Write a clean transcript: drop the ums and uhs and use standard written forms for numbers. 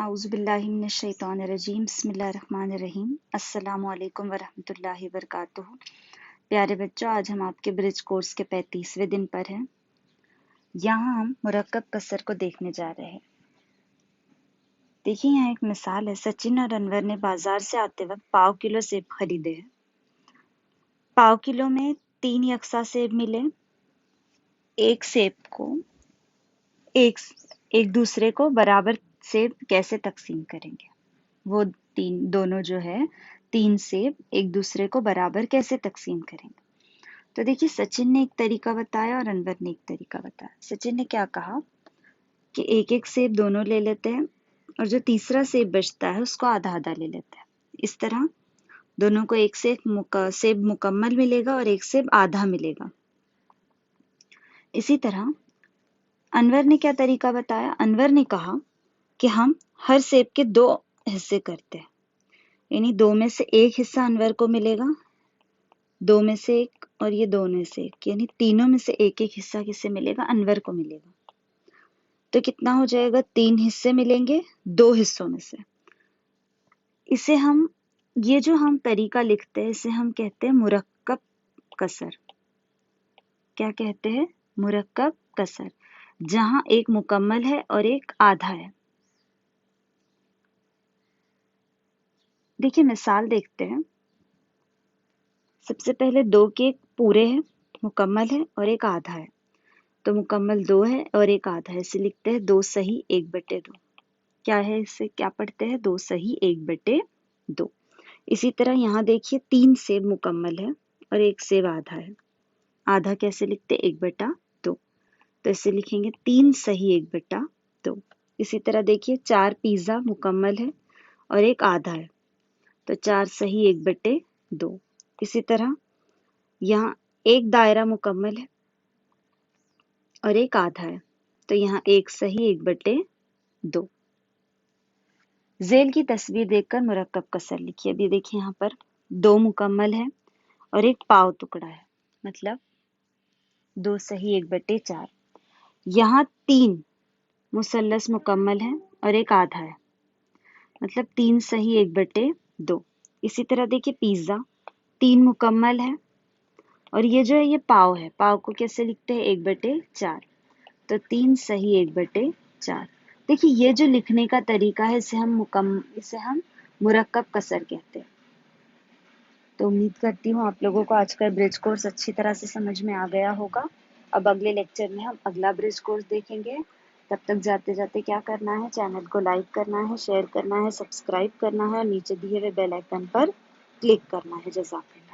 औज़ुबिल्लाहिमिनश्शैतानिर्रजीम बिस्मिल्लाहिर्रहमानिर्रहीम अस्सलामु अलैकुम वरहमतुल्लाहि वबरकातुहू। प्यारे बच्चों, आज हम आपके ब्रिज कोर्स के 35वें दिन पर हैं। यहाँ हम मुरक्कब कसर को देखने जा रहे हैं। देखिए, यहाँ एक मिसाल है। सचिन और अनवर ने बाजार से आते वक्त पाव किलो सेब खरीदे हैं। पाव किलो में 3 यकसा सेब मिले। एक सेब को एक दूसरे को बराबर सेब कैसे तकसीम करेंगे? वो दोनों जो है 3 सेब एक दूसरे को बराबर कैसे तकसीम करेंगे? तो देखिए, सचिन ने एक तरीका बताया और अनवर ने एक तरीका बताया। सचिन ने क्या कहा कि एक एक सेब दोनों ले लेते हैं और जो तीसरा सेब बचता है उसको आधा आधा ले लेते हैं। इस तरह दोनों को एक सेब मुकम्मल मिलेगा और एक सेब आधा मिलेगा। इसी तरह अनवर ने क्या तरीका बताया? अनवर ने कहा कि हम हर सेब के 2 हिस्से करते हैं, यानी 2 में से एक हिस्सा अनवर को मिलेगा, 2 में से एक, और ये 2 में से एक, यानी तीनों में से एक एक हिस्सा किसे मिलेगा? अनवर को मिलेगा। तो कितना हो जाएगा? 3 हिस्से मिलेंगे 2 हिस्सों में से। इसे हम, ये जो हम तरीका लिखते हैं, इसे हम कहते हैं मुरक्कब कसर। क्या कहते हैं? मुरक्कब कसर, जहां एक मुकम्मल है और एक आधा है। देखिए, मिसाल देखते हैं। सबसे पहले 2 के पूरे हैं, मुकम्मल है और एक आधा है। तो मुकम्मल 2 है और एक आधा है, इसे लिखते हैं 2 सही 1/2। क्या है? इससे क्या पढ़ते हैं? 2 सही 1/2। इसी तरह यहाँ देखिए, 3 सेब मुकम्मल है और एक सेब आधा है। आधा कैसे लिखते? 1/2। तो इसे लिखेंगे 3 सही 1/2। इसी तरह देखिए, 4 पिज्जा मुकम्मल है और एक आधा है, तो 4 सही 1/2। इसी तरह यहाँ एक दायरा मुकम्मल है और एक आधा है, तो यहाँ 1 सही 1/2। झेल की तस्वीर देखकर मुरक्कब कसर लिखिए। अभी देखिए, यहाँ पर 2 मुकम्मल है और एक पाव टुकड़ा है, मतलब 2 सही 1/4। यहाँ 3 मुसल्लस मुकम्मल है और एक आधा है, मतलब 3 सही 1/2। इसी तरह देखिए, पिज्जा 3 मुकम्मल है और ये जो है ये पाव है। पाव को कैसे लिखते हैं? 1/4। तो 3 सही 1/4। देखिए, ये जो लिखने का तरीका है, इसे हम मुरक्कब कसर कहते हैं। तो उम्मीद करती हूँ आप लोगों को आज का ब्रिज कोर्स अच्छी तरह से समझ में आ गया होगा। अब अगले लेक्चर में हम अगला ब्रिज कोर्स देखेंगे। तब तक जाते जाते क्या करना है? चैनल को लाइक करना है, शेयर करना है, सब्सक्राइब करना है और नीचे दिए हुए बेल आइकन पर क्लिक करना है। जज़ाकल्लाह।